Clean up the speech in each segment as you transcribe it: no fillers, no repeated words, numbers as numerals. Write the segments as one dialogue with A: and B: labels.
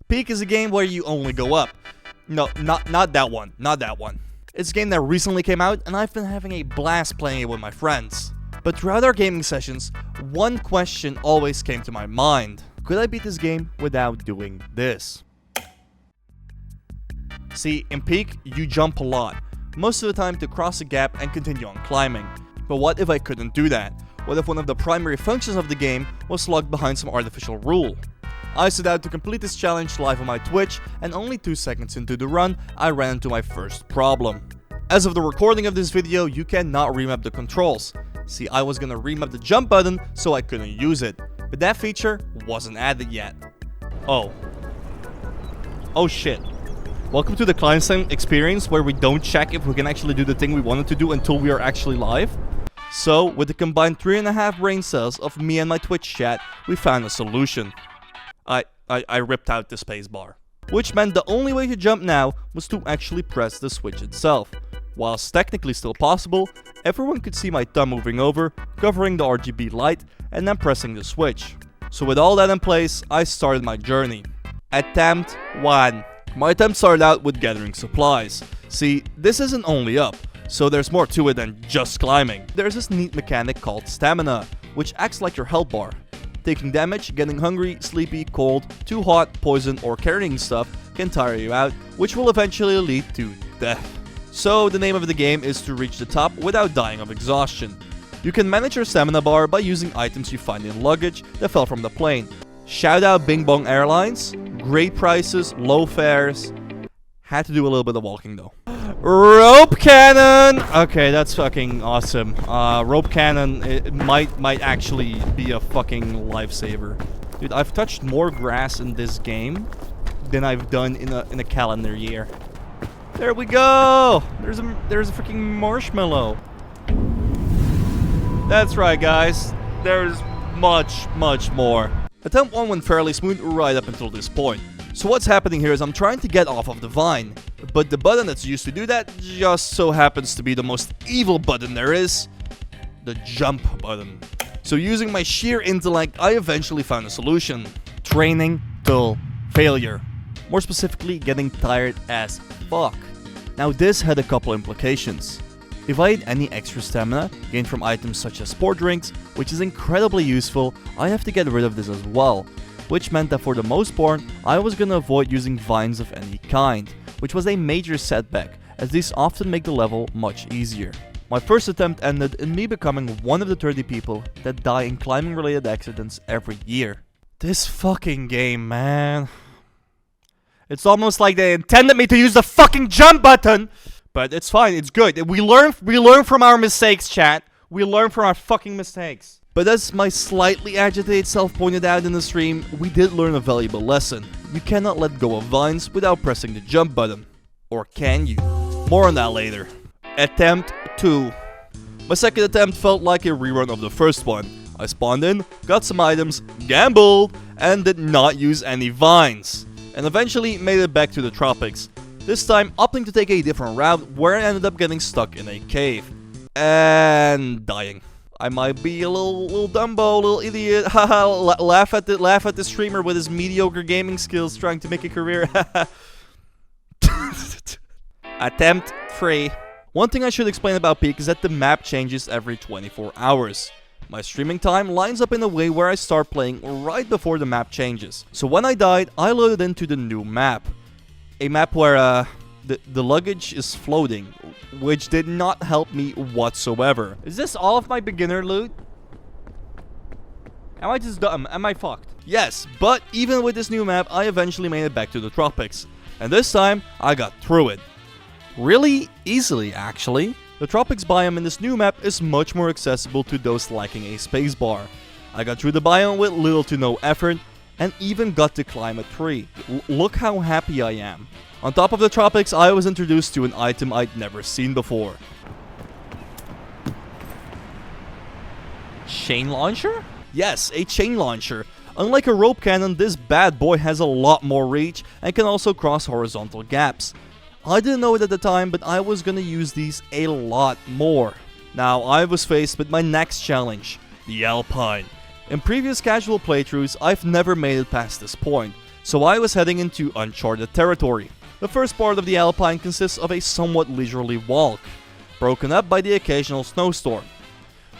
A: Peak is a game where you only go up. No, not that one. Not that one. It's a game that recently came out, and I've been having a blast playing it with my friends. But throughout our gaming sessions, one question always came to my mind. Could I beat this game without doing this? See, in Peak, you jump a lot, most of the time to cross a gap and continue on climbing. But what if I couldn't do that? What if one of the primary functions of the game was locked behind some artificial rule? I set out to complete this challenge live on my Twitch, and only 2 seconds into the run, I ran into my first problem. As of the recording of this video, you cannot remap the controls. See, I was gonna remap the jump button, so I couldn't use it. But that feature wasn't added yet. Oh shit. Welcome to the KleinStein experience, where we don't check if we can actually do the thing we wanted to do until we are actually live. So, with the combined 3.5 brain cells of me and my Twitch chat, we found a solution. I ripped out the spacebar. Which meant the only way to jump now was to actually press the switch itself. Whilst technically still possible, everyone could see my thumb moving over, covering the RGB light, and then pressing the switch. So with all that in place, I started my journey. Attempt 1. My attempt started out with gathering supplies. See, this isn't only up, so there's more to it than just climbing. There's this neat mechanic called stamina, which acts like your health bar. Taking damage, getting hungry, sleepy, cold, too hot, poison, or carrying stuff can tire you out, which will eventually lead to death. So the name of the game is to reach the top without dying of exhaustion. You can manage your stamina bar by using items you find in luggage that fell from the plane. Shoutout Bing Bong Airlines, great prices, low fares. Had to do a little bit of walking though. Rope cannon! Okay, that's fucking awesome. Rope cannon, it might actually be a fucking lifesaver. Dude, I've touched more grass in this game than I've done in a calendar year. There we go! There's a freaking marshmallow. That's right, guys. There's much more. Attempt 1 went fairly smooth right up until this point. So what's happening here is I'm trying to get off of the vine, but the button that's used to do that just so happens to be the most evil button there is, the jump button. So using my sheer intellect, I eventually found a solution. Training till failure. More specifically, getting tired as fuck. Now this had a couple implications. If I had any extra stamina gained from items such as sport drinks, which is incredibly useful, I have to get rid of this as well. Which meant that for the most part, I was gonna avoid using vines of any kind, which was a major setback, as these often make the level much easier. My first attempt ended in me becoming one of the 30 people that die in climbing related accidents every year. This fucking game, man. It's almost like they intended me to use the fucking jump button! But it's fine, it's good. We learn from our mistakes, chat. We learn from our fucking mistakes. But as my slightly agitated self pointed out in the stream, we did learn a valuable lesson. You cannot let go of vines without pressing the jump button. Or can you? More on that later. Attempt 2. My second attempt felt like a rerun of the first one. I spawned in, got some items, gambled, and did not use any vines. And eventually made it back to the tropics. This time opting to take a different route where I ended up getting stuck in a cave. And dying. I might be a little Dumbo, a little idiot. Haha, laugh at the streamer with his mediocre gaming skills trying to make a career. Attempt 3. One thing I should explain about Peak is that the map changes every 24 hours. My streaming time lines up in a way where I start playing right before the map changes. So when I died, I loaded into the new map. A map where the luggage is floating, which did not help me whatsoever. Is this all of my beginner loot? Am I just dumb? Am I fucked? Yes, but even with this new map, I eventually made it back to the tropics. And this time, I got through it. Really easily, actually. The tropics biome in this new map is much more accessible to those lacking a spacebar. I got through the biome with little to no effort, and even got to climb a tree. Look how happy I am. On top of the tropics, I was introduced to an item I'd never seen before. Chain launcher? Yes, a chain launcher. Unlike a rope cannon, this bad boy has a lot more reach and can also cross horizontal gaps. I didn't know it at the time, but I was gonna use these a lot more. Now, I was faced with my next challenge, the Alpine. In previous casual playthroughs, I've never made it past this point, So I was heading into uncharted territory. The first part of the Alpine consists of a somewhat leisurely walk, broken up by the occasional snowstorm.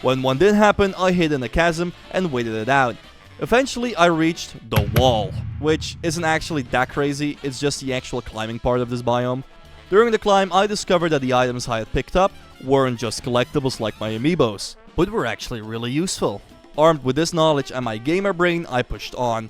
A: When one did happen, I hid in a chasm and waited it out. Eventually, I reached the wall, which isn't actually that crazy, it's just the actual climbing part of this biome. During the climb, I discovered that the items I had picked up weren't just collectibles like my amiibos, but were actually really useful. Armed with this knowledge and my gamer brain, I pushed on.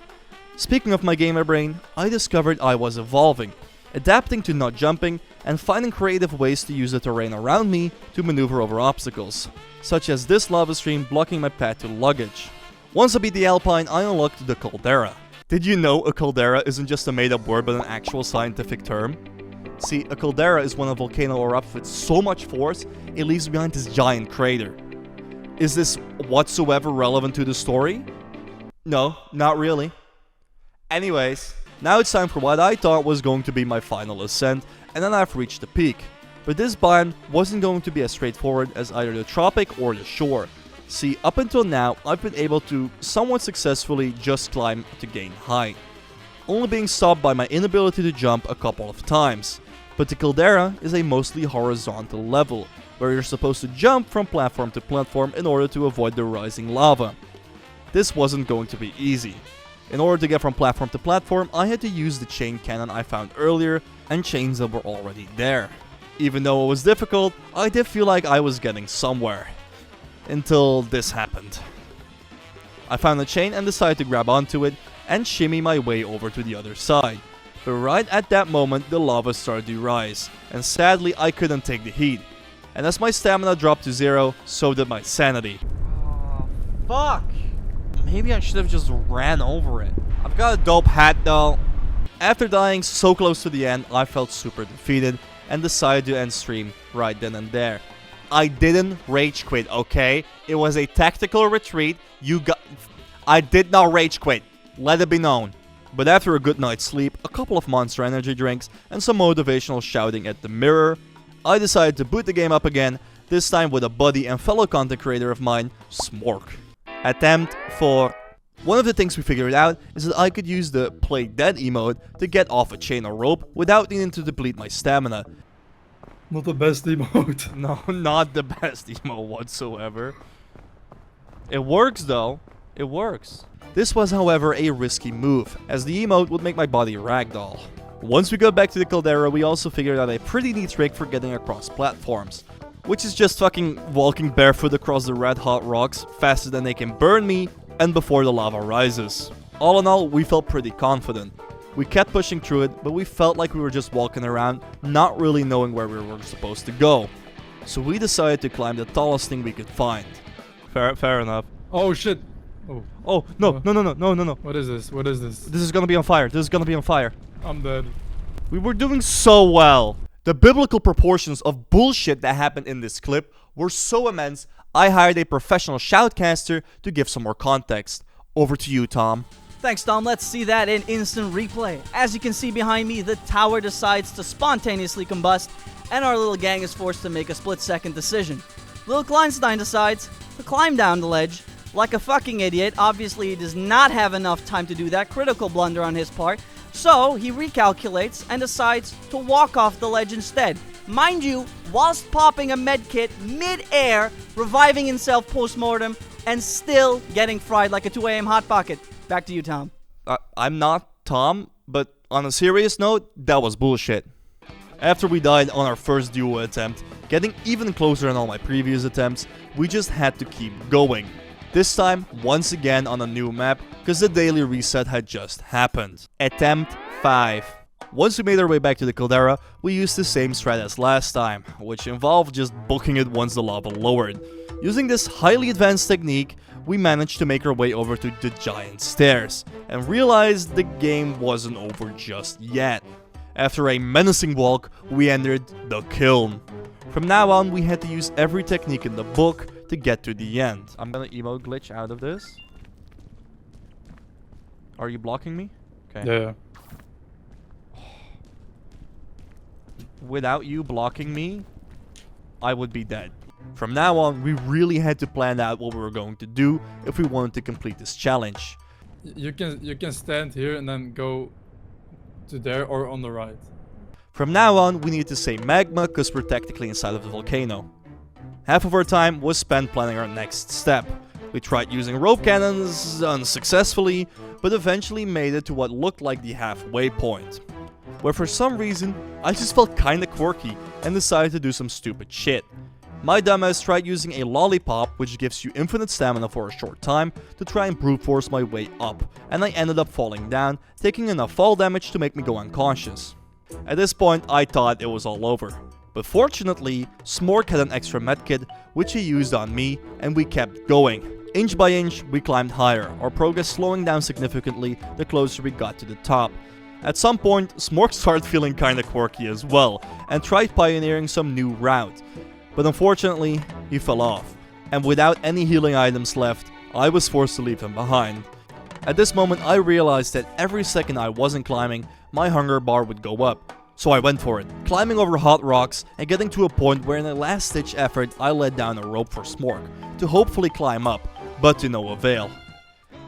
A: Speaking of my gamer brain, I discovered I was evolving, adapting to not jumping, and finding creative ways to use the terrain around me to maneuver over obstacles, such as this lava stream blocking my path to luggage. Once I beat the Alpine, I unlocked the caldera. Did you know a caldera isn't just a made-up word but an actual scientific term? See, a caldera is when a volcano erupts with so much force, it leaves behind this giant crater. Is this whatsoever relevant to the story? No, not really. Anyways, now it's time for what I thought was going to be my final ascent, and then I've reached the peak. But this biome wasn't going to be as straightforward as either the tropic or the shore. See, up until now, I've been able to somewhat successfully just climb to gain height, only being stopped by my inability to jump a couple of times. But the caldera is a mostly horizontal level, where you're supposed to jump from platform to platform in order to avoid the rising lava. This wasn't going to be easy. In order to get from platform to platform, I had to use the chain cannon I found earlier and chains that were already there. Even though it was difficult, I did feel like I was getting somewhere. Until this happened. I found a chain and decided to grab onto it and shimmy my way over to the other side. But right at that moment, the lava started to rise, and sadly I couldn't take the heat. And as my stamina dropped to 0, so did my sanity.
B: Oh, fuck! Maybe I should have just ran over it. I've got a dope hat though.
A: After dying so close to the end, I felt super defeated and decided to end stream right then and there. I didn't rage quit, okay? It was a tactical retreat. I did not rage quit. Let it be known. But after a good night's sleep, a couple of Monster Energy drinks, and some motivational shouting at the mirror, I decided to boot the game up again, this time with a buddy and fellow content creator of mine, Smork. Attempt 4. One of the things we figured out is that I could use the Play Dead emote to get off a chain or rope without needing to deplete my stamina.
C: Not the best emote.
A: No, not the best emote whatsoever. It works though. It works. This was, however, a risky move, as the emote would make my body ragdoll. Once we got back to the caldera, we also figured out a pretty neat trick for getting across platforms, which is just fucking walking barefoot across the red hot rocks faster than they can burn me and before the lava rises. All in all, we felt pretty confident. We kept pushing through it, but we felt like we were just walking around, not really knowing where we were supposed to go. So we decided to climb the tallest thing we could find. Fair enough.
C: Oh shit.
A: Oh, no.
C: What is this? What is this?
A: This is gonna be on fire. This is gonna be on fire.
C: I'm dead.
A: We were doing so well. The biblical proportions of bullshit that happened in this clip were so immense, I hired a professional shoutcaster to give some more context. Over to you, Tom.
B: Thanks, Tom. Let's see that in instant replay. As you can see behind me, the tower decides to spontaneously combust, and our little gang is forced to make a split-second decision. Little KleinStein decides to climb down the ledge. Like a fucking idiot, obviously he does not have enough time to do that critical blunder on his part, so he recalculates and decides to walk off the ledge instead. Mind you, whilst popping a medkit mid-air, reviving himself post-mortem, and still getting fried like a 2 a.m. Hot Pocket. Back to you, Tom.
A: I'm not Tom, but on a serious note, that was bullshit. After we died on our first duo attempt, getting even closer than all my previous attempts, we just had to keep going. This time, once again on a new map, because the daily reset had just happened. Attempt 5. Once we made our way back to the caldera, we used the same strat as last time, which involved just booking it once the lava lowered. Using this highly advanced technique, we managed to make our way over to the giant stairs, and realized the game wasn't over just yet. After a menacing walk, we entered the kiln. From now on, we had to use every technique in the book to get to the end. I'm gonna emote glitch out of this. Are you blocking me? Okay.
C: Yeah.
A: Without you blocking me, I would be dead. From now on, we really had to plan out what we were going to do if we wanted to complete this challenge.
C: You can stand here and then go To there or on the right?
A: From now on, we need to say magma because we're technically inside of the volcano. Half of our time was spent planning our next step. We tried using rope cannons unsuccessfully, but eventually made it to what looked like the halfway point, where for some reason, I just felt kinda quirky and decided to do some stupid shit. My dumbass tried using a lollipop, which gives you infinite stamina for a short time, to try and brute force my way up, and I ended up falling down, taking enough fall damage to make me go unconscious. At this point, I thought it was all over. But fortunately, Smork had an extra medkit, which he used on me, and we kept going. Inch by inch, we climbed higher, our progress slowing down significantly the closer we got to the top. At some point, Smork started feeling kinda quirky as well, and tried pioneering some new route. But unfortunately, he fell off, and without any healing items left, I was forced to leave him behind. At this moment, I realized that every second I wasn't climbing, my hunger bar would go up. So I went for it, climbing over hot rocks and getting to a point where in a last-ditch effort I let down a rope for Smork to hopefully climb up, but to no avail.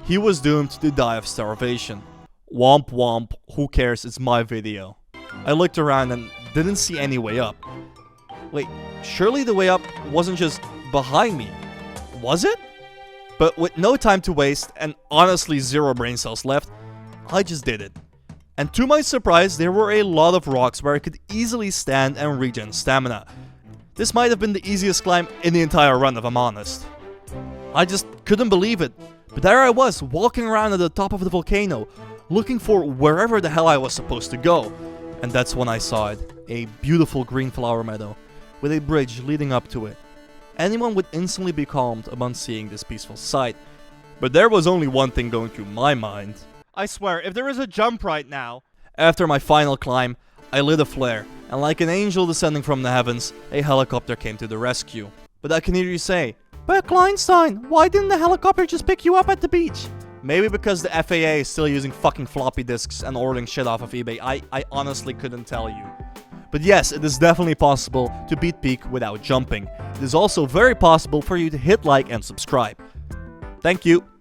A: He was doomed to die of starvation. Womp womp, who cares, it's my video. I looked around and didn't see any way up. Wait, surely the way up wasn't just behind me, was it? But with no time to waste and honestly 0 brain cells left, I just did it. And to my surprise, there were a lot of rocks where I could easily stand and regen stamina. This might have been the easiest climb in the entire run, if I'm honest. I just couldn't believe it. But there I was, walking around at the top of the volcano, looking for wherever the hell I was supposed to go. And that's when I saw it, a beautiful green flower meadow, with a bridge leading up to it. Anyone would instantly be calmed upon seeing this peaceful sight. But there was only one thing going through my mind. I swear, if there is a jump right now. After my final climb, I lit a flare, and like an angel descending from the heavens, a helicopter came to the rescue. But I can hear you say, "But KleinStein, why didn't the helicopter just pick you up at the beach?" Maybe because the FAA is still using fucking floppy disks and ordering shit off of eBay. I honestly couldn't tell you. But yes, it is definitely possible to beat Peak without jumping. It is also very possible for you to hit like and subscribe. Thank you.